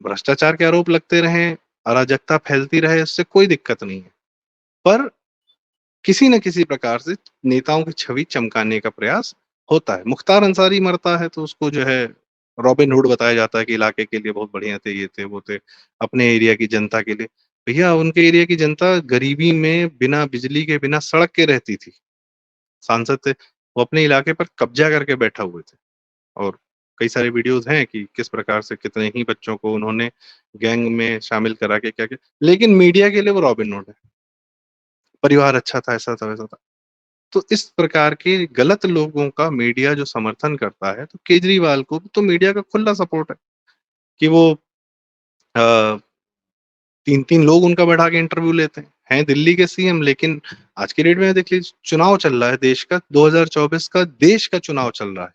भ्रष्टाचार के आरोप लगते रहें, अराजकता फैलती रहे, इससे कोई दिक्कत नहीं है। पर किसी न किसी प्रकार से नेताओं की छवि चमकाने का प्रयास होता है। मुख्तार अंसारी मरता है तो उसको जो है रॉबिन हुड बताया जाता है कि इलाके के लिए बहुत बढ़िया थे, ये थे, वो थे, अपने एरिया की जनता के लिए। भैया उनके एरिया की जनता गरीबी में, बिना बिजली के, बिना सड़क के रहती थी। सांसद थे, वो अपने इलाके पर कब्जा करके बैठा हुए थे। और कई सारे वीडियोज़ हैं कि किस प्रकार से कितने ही बच्चों को उन्होंने गैंग में शामिल करा के क्या-क्या, लेकिन मीडिया के लिए वो रॉबिन हुड है। परिवार अच्छा था, ऐसा था, वैसा था। तो इस प्रकार के गलत लोगों का मीडिया जो समर्थन करता है, तो केजरीवाल को तो मीडिया का खुला सपोर्ट है कि वो अ, 3-3 लोग उनका बैठा के इंटरव्यू लेते हैं। हैं दिल्ली के सीएम, लेकिन आज की डेट में देख लीजिए, चुनाव चल रहा है देश का, 2024 का देश का चुनाव चल रहा है,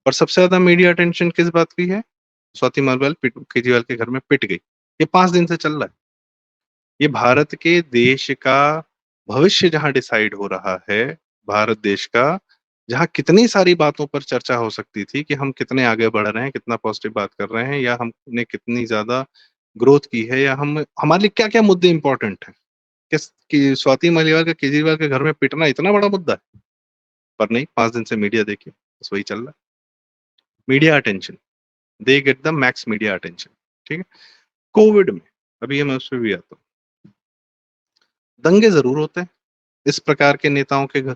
और सबसे ज़्यादा मीडिया अटेंशन किस बात की है? स्वाति मालवाल केजरीवाल के घर में पिट गई। ये 5 दिन से चल रहा है। ये भारत के देश का भविष्य जहाँ डिसाइड हो रहा है, भारत देश का, जहाँ कितनी सारी बातों पर चर्चा हो सकती थी कि हम कितने आगे बढ़ रहे हैं, कितना पॉजिटिव बात कर रहे हैं, या हमने कितनी ज़्यादा ग्रोथ की है, या हम हमारे लिए क्या-क्या मुद्दे इम्पोर्टेंट हैं। किस कि स्वाति मालीवाल का केजरीवाल के घर में पिटना इतना बड़ा मुद्दा है? पर नहीं, 5 दिन से मीडिया देखिए, बस वही चल रहा है। Media attention, they get the max media attention, ठीक है? कोविड में, अभी मैं उस पे भी आता हूँ। दंगे ज़रूर होते हैं, इस प्रकार के नेताओं के घर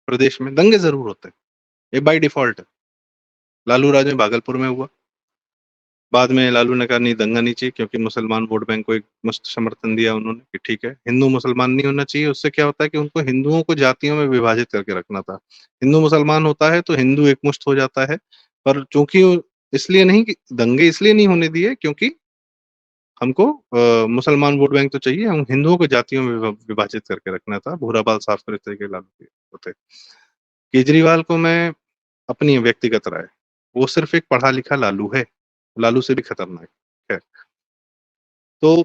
प्रदेश में दंगे ज़रूर होते हैं, ये बाय डिफ़ॉल्ट है। लालू राज में भागलपुर में हुआ, बाद में लालू ने कहा नहीं, दंगा नहीं चाहिए, क्योंकि मुसलमान वोट बैंक को एक मुश्त समर्थन दिया उन्होंने कि ठीक है, हिंदू-मुसलमान नहीं होना चाहिए, उससे क्या होता है कि उनको हिंदुओं को जातियों में विभाजित करके रखना था। हिंदू-मुसलमान होता है तो हिंदू एकमुश्त हो जाता है, पर चूँकि इसलिए नहीं, कि दंगे इसलिए नहीं होने दिए क्योंकि हमको मुसलमान वोट बैंक तो चाहिए, हम हिंदुओं को जातियों में विभाजित करके रखना था, भूरा बाल साफ करे तरीके लालू के होते। केजरीवाल को मैं, अपनी व्यक्तिगत राय, वो सिर्फ़ एक पढ़ा-लिखा लालू है, लालू से भी खतरनाक है। तो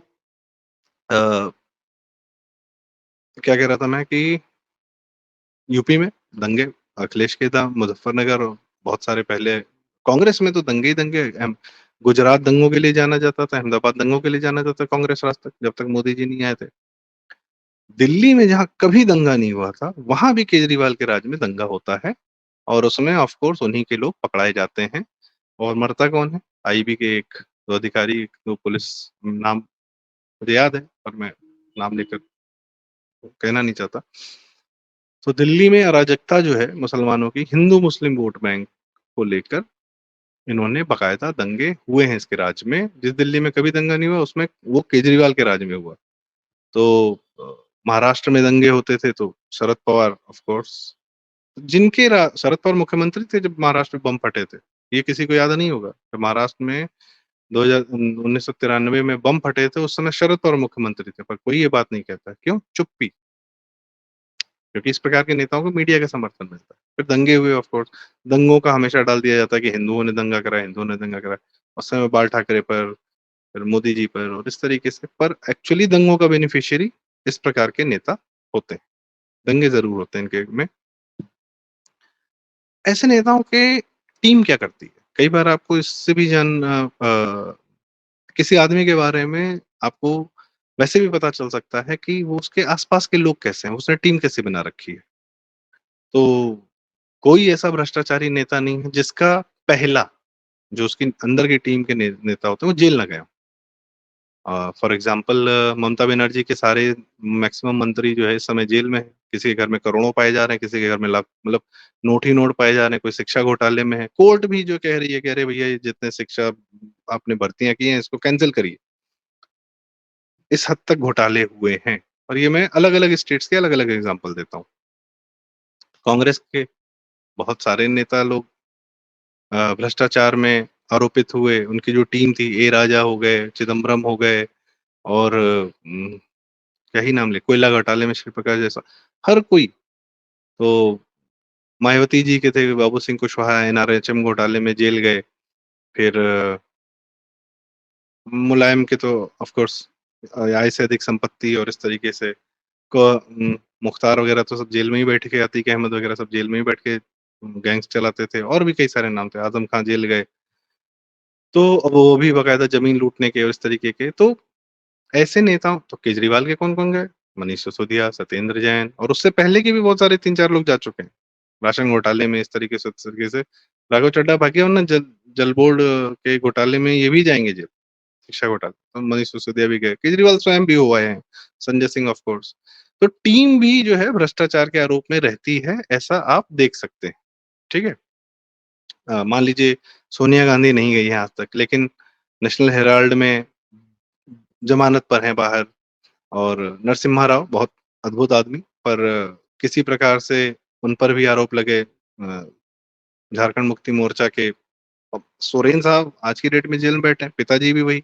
अ, क्या कह रहा था मैं कि यूपी में दंगे, अखिलेश के था, मुज़फ्फरनगर, और बहुत सारे पहले कांग्रेस में तो दंगे ही दंगे। गुजरात दंगों के लिए जाना जाता था, अहमदाबाद दंगों के लिए जाना जाता था कांग्रेस राज तक, जब तक मोदी जी नहीं आए थे। दिल्ली में जहाँ कभी दंगा नहीं हुआ था, वहाँ भी केजरीवाल के राज में दंगा होता है, और उसमें ऑफ कोर्स उन्हीं के लोग पकड़ाए जाते हैं। और मरता कौन है? आईबी के 1-2 अधिकारी, 2 पुलिस, नाम मुझे याद है, पर मैं नाम लेकर कहना नहीं चाहता। तो दिल्ली में अराजकता जो है मुसलमानों की, हिंदू-मुस्लिम वोट बैंक को लेकर, इन्होंने बाकायदा दंगे हुए हैं इसके राज में। जिस दिल्ली में कभी दंगा नहीं हुआ, उसमें वो केजरीवाल के राज में हुआ। तो अ, महाराष्ट्र में दंगे होते थे तो शरद पवार ऑफ कोर्स, जिनके शरद पवार मुख्यमंत्री थे जब महाराष्ट्र में बम फटे थे। ये किसी को याद नहीं होगा। जब महाराष्ट्र में 1993 में बम फटे थे, उस समय शरद पवार मुख्यमंत्री थे, पर कोई ये बात नहीं कहता। क्यों? चुप्पी। क्योंकि इस प्रकार के नेताओं को मीडिया का समर्थन मिलता है। फिर दंगे हुए ऑफ कोर्स, दंगों का हमेशा डाल दिया जाता है कि हिंदुओं ने दंगा करा, हिंदुओं ने दंगा करा। उस समय बाल ठाकरे पर, फिर मोदी जी पर, और इस तरीके से। पर एक्चुअली दंगों का बेनिफिशियरी इस प्रकार के नेता होते हैं। दंगे ज़रूर होते हैं इनके में। ऐसे नेताओं के टीम क्या करती है? कई बार आपको इससे भी किसी आदमी के बारे में आपको वैसे भी पता चल सकता है कि वो उसके आस-पास के लोग कैसे हैं, उसने टीम कैसे बना रखी है। तो कोई ऐसा भ्रष्टाचारी नेता नहीं है जिसका पहला जो उसकी अंदर की टीम के नेता होते हैं वो जेल ना गए हों। फॉर एग्ज़ाम्पल ममता बनर्जी के सारे मैक्सिमम मंत्री जो है इस समय जेल में हैं। किसी के घर में करोड़ों पाए जा रहे हैं, किसी के घर में लाख मतलब नोट ही नोट पाए जा रहे हैं, कोई शिक्षा घोटाले में है। कोर्ट भी जो कह रही है, कह रहे भैया ये जितने शिक्षा आपने भर्तियाँ की हैं इसको कैंसल करिए। इस हद तक घोटाले हुए हैं और ये मैं अलग-अलग स्टेट्स के अलग-अलग एग्ज़ाम्पल देता हूँ। कांग्रेस के बहुत सारे नेता लोग भ्रष्टाचार में आरोपित हुए, उनकी जो टीम थी, ए राजा हो गए, चिदम्बरम हो गए और क्या ही नाम ले कोयला घोटाले में श्री प्रकाश जैसा हर कोई। तो मायावती जी के थे, बाबू सिंह कुशवाहा एनआरएचएम घोटाले में जेल गए। फिर मुलायम के तो ऑफ कोर्स आय से अधिक संपत्ति और इस तरीके से मुख्तार वगैरह तो सब जेल में ही बैठ के, अतीक अहमद वगैरह सब जेल में ही बैठ के गैंग्स चलाते थे और भी कई सारे नाम थे, आज़म खां जेल गए। तो अब वो भी बाकायदा ज़मीन लूटने के और इस तरीके के। तो ऐसे नेताओं तो केजरीवाल के कौन-कौन गए? मनीष सिसोदिया, सत्येंद्र जैन और उससे पहले के भी बहुत सारे 3-4 लोग जा चुके हैं। राशन घोटाले में इस तरीके से राघव चड्ढा भागे और ना जल बोर्ड के घोटाले में ये भी जाएँगे जेल, शिक्षा घोटाला, तो मनीष सिसोदिया भी गए। केजरीवाल स्वयं भी हो आए हैं, संजय सिंह ऑफ कोर्स। तो टीम भी जो है भ्रष्टाचार के आरोप में रहती है, ऐसा आप देख सकते हैं, ठीक है? मान लीजिए सोनिया गांधी नहीं गई हैं आज तक, लेकिन नेशनल हेराल्ड में ज़मानत पर हैं बाहर और नरसिम्हा राव बहुत अद्भुत आदमी, पर किसी प्रकार से उन पर भी आरोप लगे झारखंड मुक्ति मोर्चा के। अब सोरेन साहब आज की डेट में जेल में बैठे हैं, पिताजी भी वही,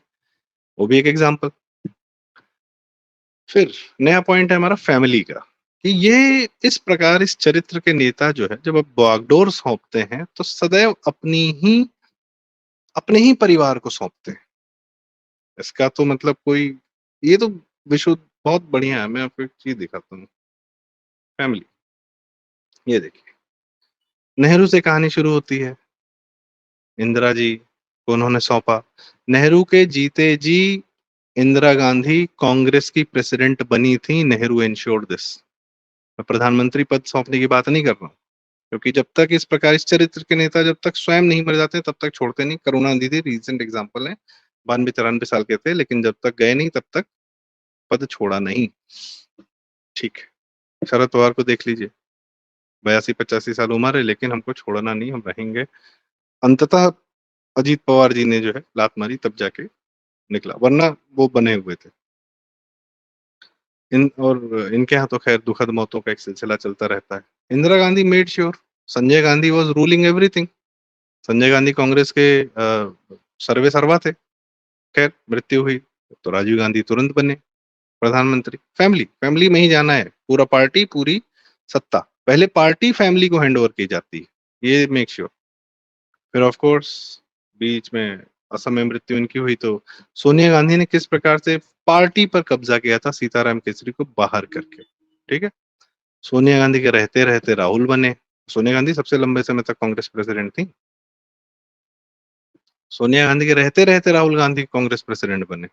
वो भी एक एग्ज़ाम्पल। फिर नया पॉइंट है हमारा फैमिली का, कि ये इस प्रकार इस चरित्र के नेता जो है जब आप बागडोर सौंपते हैं, तो सदैव अपने ही परिवार को सौंपते हैं। इसका तो मतलब कोई ये तो विशुद्ध बहुत बढ़िया है। मैं आपको एक चीज़ दिखाता हूँ, फैमिली, ये देखिए। नेहरू से कहानी शुरू होती है, इंदिरा जी को उन्होंने सौंपा। नेहरू के जीते जी इंदिरा गांधी कांग्रेस की प्रेसिडेंट बनी थी, नेहरू एन्श्योर्ड दिस। मैं प्रधानमंत्री पद सौंपने की बात नहीं कर रहा हूँ, क्योंकि जब तक इस प्रकार इस चरित्र के नेता जब तक स्वयं नहीं मर जाते, तब तक छोड़ते नहीं। करुणानिधि रीसेंट एग्ज़ाम्पल है, 92-93 साल के थे, लेकिन जब तक गए नहीं, तब तक पद छोड़ा नहीं। ठीक है। शरद पवार को देख लीजिए, 82-85 साल उम्र है, लेकिन हमको छोड़ना नहीं, हम रहेंगे। अंततः अजीत पवार जी ने जो है लात मारी, तब जाके निकला, वरना वो बने हुए थे। इनके यहाँ तो खैर दुखद मौतों का एक सिलसिला चलता रहता है। Indira Gandhi made sure, Sanjay Gandhi was ruling everything. Sanjay Gandhi Congress के सर्वे सर्वा थे। खैर मृत्यु हुई, तो राजीव गांधी तुरंत बने प्रधानमंत्री। फैमिली में ही जाना है, पूरा पार्टी, पूरी सत्ता। पहले पार्टी फैमिली को हैंडओवर की जाती है, ये मेक श्योर। फिर ऑफ कोर्स बीच में असमय मृत्यु इनकी हुई, तो सोनिया गांधी ने किस प्रकार से पार्टी पर कब्जा किया था सीताराम केसरी को बाहर करके, ठीक है? सोनिया गांधी के रहते-रहते राहुल बने। सोनिया गांधी सबसे लंबे समय तक कांग्रेस प्रेसिडेंट थी। सोनिया गांधी के रहते-रहते राहुल गांधी कांग्रेस प्रेसिडेंट बने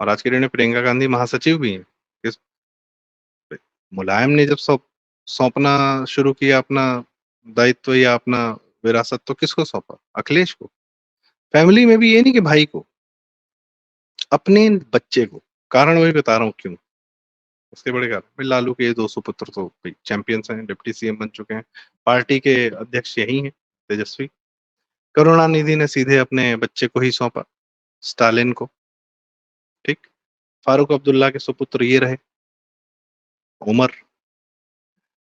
और आज की डेट में प्रियंका गांधी महासचिव भी हैं। इस मुलायम ने जब सौंपना शुरू किया अपना दायित्व या अपना विरासत, तो किसको सौंपा? अखिलेश को। फैमिली में भी ये नहीं कि भाई को, अपने बच्चे को। कारण वही बता रहा हूँ क्यों। उसके बड़े कारण भाई लालू के ये 2 सुपुत्र तो भई चैंपियंस हैं, डिप्टी सीएम बन चुके हैं। पार्टी के अध्यक्ष यही हैं, तेजस्वी। करुणानिधि ने सीधे अपने बच्चे को ही सौंपा, स्टालिन को, ठीक? फारूक अब्दुल्ला के सुपुत्र ये रहे, उमर।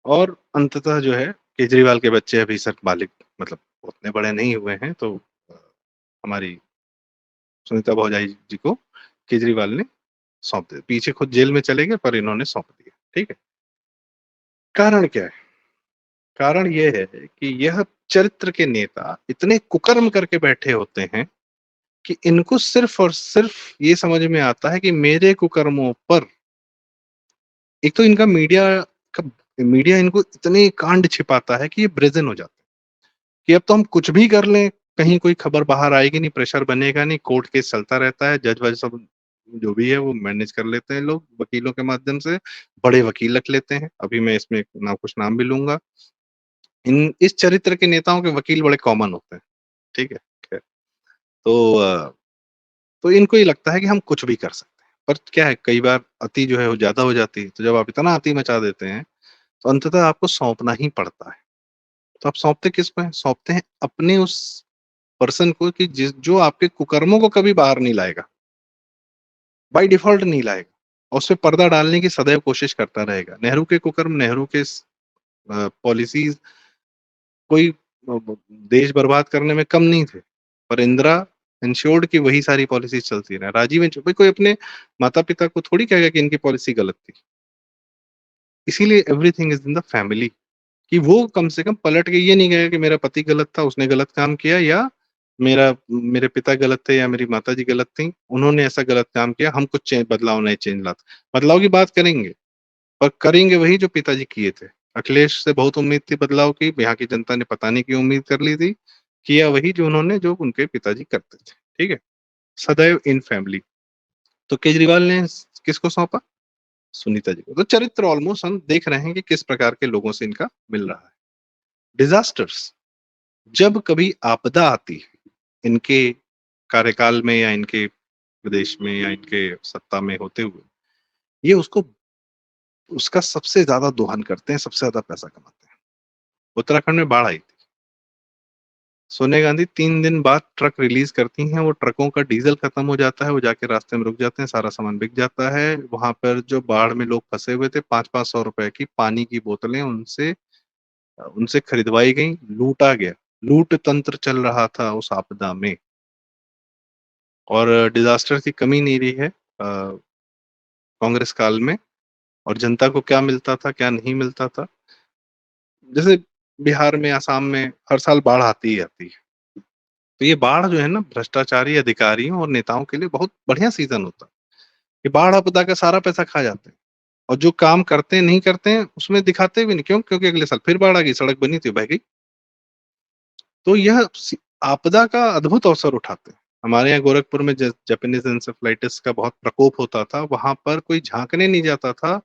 और अंततः जो है केजरीवाल के बच्चे अभी तक बालिग मतलब उतने बड़े नहीं हुए हैं, तो अ, हमारी सुनीता भौजाई जी को केजरीवाल ने सौंप दिया। पीछे खुद जेल में चले गए, पर इन्होंने सौंप दिया, ठीक है? कारण क्या है? कारण ये है कि यह चरित्र के नेता इतने कुकर्म करके बैठे होते हैं कि इनको सिर्फ़ और सिर्फ़ ये समझ में आता है कि मेरे कुकर्मों पर एक तो इनका का मीडिया इनको इतने कांड छिपाता है कि ये ब्रेज़न हो जाता है, कि अब तो हम कुछ भी कर लें, कहीं कोई खबर बाहर आएगी नहीं, प्रेशर बनेगा नहीं, कोर्ट केस चलता रहता है, जज-वज सब जो भी है वो मैनेज कर लेते हैं लोग वकीलों के माध्यम से, बड़े वकील रख लेते हैं। अभी मैं इसमें ना कुछ नाम भी लूँगा। इन इस चरित्र के नेताओं के वकील बड़े कॉमन होते हैं, ठीक है? खैर, तो तो इनको ये लगता है कि हम कुछ भी कर सकते हैं। पर क्या है कई बार अति जो है वो ज़्यादा हो जाती है, तो जब आप इतना अति मचा देते हैं, तो अंततः आपको सौंपना ही पड़ता है। तो आप सौंपते किसको हैं? सौंपते हैं अपने उस पर्सन को कि जिस जो आपके कुकर्मों को कभी बाहर नहीं लाएगा, बाय डिफ़ॉल्ट नहीं लाएगा और उसपे पर्दा डालने की सदैव कोशिश करता रहेगा। नेहरू के कुकर्म, नेहरू के पॉलिसीज़ कोई देश बर्बाद करने में कम नहीं थे, पर इंदिरा एन्श्योर्ड कि वही सारी पॉलिसीज़ चलती रहें। राजीव भाई कोई अपने माता-पिता को थोड़ी कहेगा कि इनकी पॉलिसी गलत थी। इसीलिए everything is in the family कि वो कम से कम पलट के ये नहीं कहेगा कि मेरा पति गलत था, उसने गलत काम किया या मेरे पिता गलत थे या मेरी माताजी गलत थीं, उन्होंने ऐसा गलत काम किया, हम कुछ बदलाव नहीं चेंज लाते। बदलाव की बात करेंगे, पर करेंगे वही जो पिताजी किए थे। अखिलेश से बहुत उम्मीद थी बदलाव की, यहाँ की जनता ने पता नहीं क्यों उम्मीद कर ली थी, किया वही जो उनके पिताजी करते थे, ठीक है? सदैव इन फैमिली। तो केजरीवाल ने किसको सौंपा? सुनीता जी को। तो चरित्र ऑलमोस्ट हम देख रहे हैं कि किस प्रकार के लोगों से इनका मिल रहा है। डिज़ास्टर्स जब कभी आपदा आती है, इनके कार्यकाल में या इनके प्रदेश में या इनके सत्ता में होते हुए, ये उसको उसका सबसे ज़्यादा दोहन करते हैं, सबसे ज़्यादा पैसा कमाते हैं। उत्तराखंड में बाढ़ आई थी। सोनिया गांधी 3 दिन बाद ट्रक रिलीज़ करती हैं, वो ट्रकों का डीज़ल खत्म हो जाता है, वो जाके रास्ते में रुक जाते हैं, सारा सामान बिक जाता है। वहाँ पर जो बाढ़ में लोग फँसे हुए थे, 5-5 सौ रुपए की पानी की बोतलें उनसे खरीदवाई गईं, लूटा गया। लूट तंत्र चल रहा था उस आपदा में और डिज़ास्टर की कमी नहीं रही है कांग्रेस काल में और जनता को क्या मिलता था, क्या नहीं मिलता था। जैसे बिहार में, असम में हर साल बाढ़ आती ही आती है। तो ये बाढ़ जो है ना भ्रष्टाचारी अधिकारियों और नेताओं के लिए बहुत बढ़िया सीज़न होता है। ये बाढ़ आपदा का सारा पैसा खा जाते हैं और जो काम करते हैं, नहीं करते हैं, उसमें दिखाते भी नहीं। क्यों? क्योंकि अगले साल फिर बाढ़ आ गई, सड़क बनी थी, बह गई। तो यह आपदा का अद्भुत अवसर उठाते हैं। हमारे यहाँ गोरखपुर में जापानीज एन्सेफेलाइटिस का बहुत प्रकोप होता था, वहाँ पर कोई झाँकने नहीं जाता था।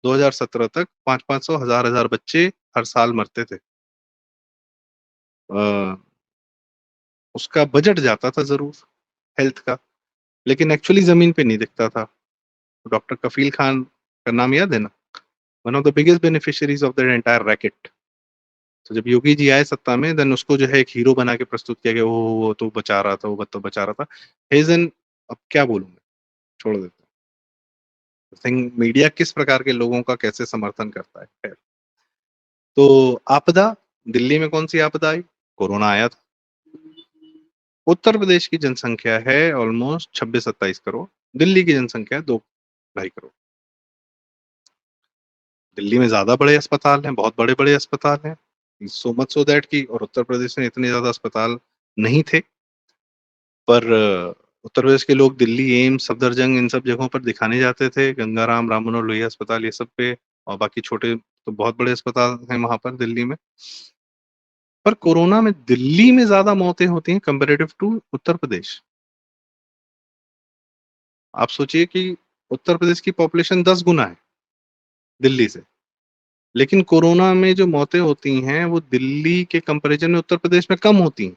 2017 तक 5-500 हज़ार-हज़ार बच्चे हर साल मरते थे। अ, उसका बजट जाता था ज़रूर हेल्थ का, लेकिन एक्चुअली ज़मीन पे नहीं दिखता था। डॉक्टर कफ़ील खान का नाम याद है ना? One of the biggest beneficiaries of that entire racket. तो जब योगी जी आए सत्ता में देन उसको जो है एक हीरो बना के प्रस्तुत किया गया, वो तो बचा रहा था, वो तो बचा रहा था। ही इज़ एन अब क्या बोलूँ मैं? छोड़ देता हूँ। थिंक मीडिया किस प्रकार के लोगों का कैसे समर्थन करता है, खैर। तो आपदा, दिल्ली में कौन-सी आपदा आई? कोरोना आया था। उत्तर प्रदेश की जनसंख्या है ऑलमोस्ट 26-27 करोड़, दिल्ली की जनसंख्या है 2 ढाई करोड़। दिल्ली में ज़्यादा बड़े अस्पताल हैं, बहुत बड़े-बड़े अस्पताल हैं। सो मच सो दैट कि और उत्तर प्रदेश में इतने ज़्यादा अस्पताल नहीं थे। पर उत्तर प्रदेश के लोग दिल्ली एम्स, सफदरजंग इन सब जगहों पर दिखाने जाते थे, गंगाराम, राम मनोहर लोहिया अस्पताल ये सब पे और बाकी छोटे तो बहुत बड़े अस्पताल हैं वहाँ पर दिल्ली में। पर कोरोना में दिल्ली में ज़्यादा मौतें होती हैं कंपैरेटिव टू उत्तर प्रदेश। आप सोचिए कि उत्तर प्रदेश की पॉपुलेशन 10 गुना है दिल्ली से, लेकिन कोरोना में जो मौतें होती हैं, वो दिल्ली के कंपैरिज़न में उत्तर प्रदेश में कम होती हैं।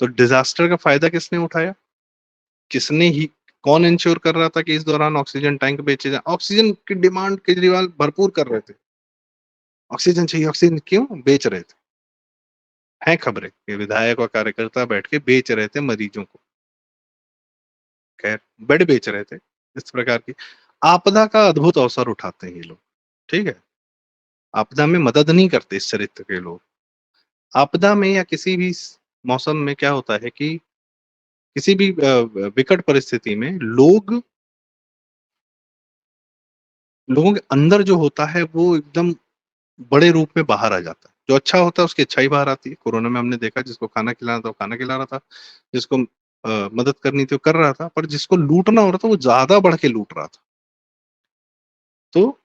तो डिज़ास्टर का फ़ायदा किसने उठाया? किसने ही कौन इंश्योर कर रहा था कि इस दौरान ऑक्सीजन टैंक बेचे जाएँ? ऑक्सीजन की डिमांड केजरीवाल भरपूर कर रहे थे। ऑक्सीजन चाहिए, ऑक्सीजन क्यों? बेच रहे थे। हैं खबरें कि विधायक और कार्यकर्ता बैठ के बेच रहे थे मरीजों को। खैर, बेड बेच रहे थे, इस प्रकार की। आपदा का अद्भुत अवसर उठाते हैं ये लोग, ठीक है? आपदा में मदद नहीं करते इस चरित्र के लोग। आपदा में या किसी भी मौसम में क्या होता है कि किसी भी विकट परिस्थिति में लोगों के अंदर जो होता है वो एकदम बड़े रूप में बाहर आ जाता है। जो अच्छा होता है उसकी अच्छाई बाहर आती है। कोरोना में हमने देखा जिसको खाना खिलाना था वो खाना खिला रहा था, जिसको मदद करनी थी वो कर रहा था, पर जिसको लूटना हो रहा था वो ज़्यादा बढ़ के लूट रहा था। तो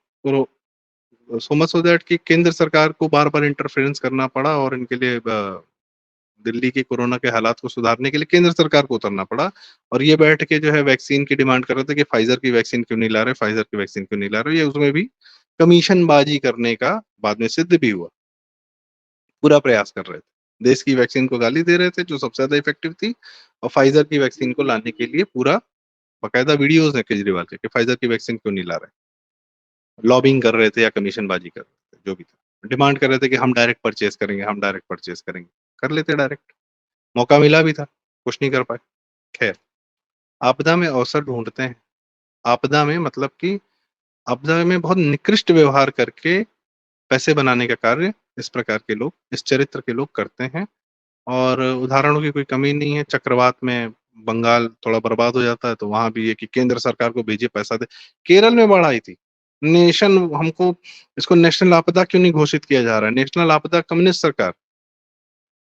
सो मच सो दैट कि केंद्र सरकार को बार-बार इंटरफेरेंस करना पड़ा और इनके लिए दिल्ली के कोरोना के हालात को सुधारने के लिए केंद्र सरकार को उतरना पड़ा और ये बैठ के जो है वैक्सीन की डिमांड कर रहे थे कि फाइज़र की वैक्सीन क्यों नहीं ला रहे, फाइज़र की वैक्सीन क्यों नहीं ला रहे? ये उसमें भी कमीशनबाज़ी करने का बाद में सिद्ध भी हुआ। पूरा प्रयास कर रहे थे। देश की वैक्सीन को गाली दे रहे थे जो सबसे ज़्यादा इफेक्टिव थी और फाइज़र की वैक्सीन को लाने के लिए पूरा बाकायदा वीडियोज़ हैं केजरीवाल के कि फाइज़र की वैक्सीन क्यों नहीं ला रहे? लॉबिंग कर रहे थे या कमीशनबाज़ी कर रहे थे, जो भी था। डिमांड कर रहे थे कि हम डायरेक्ट परचेज़ करेंगे, हम डायरेक्ट परचेज़ करेंगे। कर लेते डायरेक्ट, मौका मिला भी था, कुछ नहीं कर पाए। खैर, आपदा में अवसर ढूँढते हैं। आपदा में मतलब कि आपदा में बहुत निकृष्ट व्यवहार करके पैसे बनाने का कार्य इस प्रकार के लोग, इस चरित्र के लोग करते हैं और उदाहरणों की कोई कमी नहीं है। चक्रवात में बंगाल थोड़ा बर्बाद हो जाता है, तो वहाँ भी ये कि केंद्र सरकार को भेजिए पैसा दे। केरल में बाढ़ आई थी। नेशन हमको इसको नेशनल आपदा क्यों नहीं घोषित किया जा रहा है? नेशनल आपदा कम्युनिस्ट सरकार।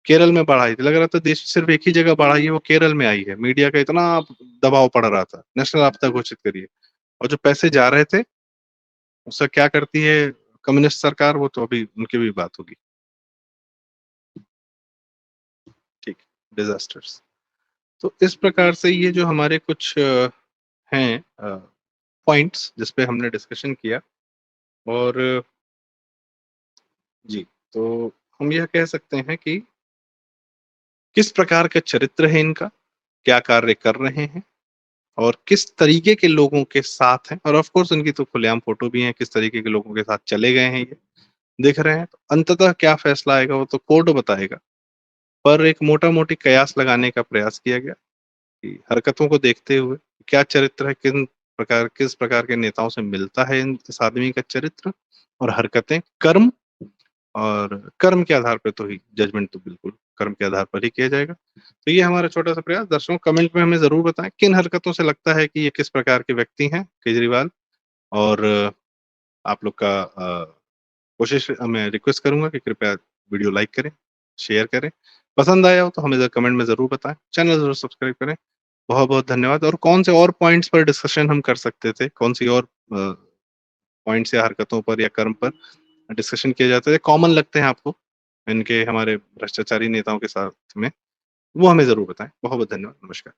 केरल में बाढ़ आई थी। लग रहा था देश सिर्फ एक ही जगह बाढ़ आई है, वो केरल में आई है। मीडिया का इतना दबाव पड़ रहा था, नेशनल आपदा घोषित करिए। और जो पैसे जा रहे थे, उसका क्या करती है कम्युनिस्ट सरकार, वो तो अभी उनकी भी बात होगी। ठीक, डिज़ास्टर्स। तो इस प्रकार से ये जो हमारे कुछ हैं पॉइंट्स जिस पे हमने डिस्कशन किया और जी, तो हम यह कह सकते हैं कि किस प्रकार का चरित्र है इनका, क्या कार्य कर रहे हैं और किस तरीके के लोगों के साथ हैं और ऑफ कोर्स इनकी तो खुलेआम फ़ोटो भी है, किस तरीके के लोगों के साथ चले गए हैं ये, दिख रहे हैं। तो अंततः क्या फैसला आएगा वो तो कोर्ट बताएगा। पर एक मोटा-मोटी कयास लगाने का प्रयास किया गया कि हरकतों को देखते हुए क्या चरित्र है, किस प्रकार के नेताओं से मिलता है इस आदमी का चरित्र और हरकतें, कर्म और कर्म के आधार पे तो ही जजमेंट तो बिल्कुल कर्म के आधार पर ही किया जाएगा। तो ये हमारा छोटा-सा प्रयास। दर्शकों कमेंट में हमें ज़रूर बताएँ किन हरकतों से लगता है कि ये किस प्रकार के व्यक्ति हैं केजरीवाल और आप लोग का कोशिश मैं रिक्वेस्ट करूँगा कि कृपया वीडियो लाइक करें, शेयर करें। पसंद आया हो तो हमें कमेंट में ज़रूर बताएँ। चैनल ज़रूर सब्सक्राइब करें। बहुत-बहुत धन्यवाद और कौन से और पॉइंट्स पर डिस्कशन हम कर सकते थे? कौन-सी और पॉइंट्स या हरकतों पर या कर्म पर डिस्कशन किए जाते थे, कॉमन लगते हैं आपको, इनके हमारे भ्रष्टाचारी नेताओं के साथ में, वो हमें ज़रूर बताएँ। बहुत-बहुत धन्यवाद। नमस्कार।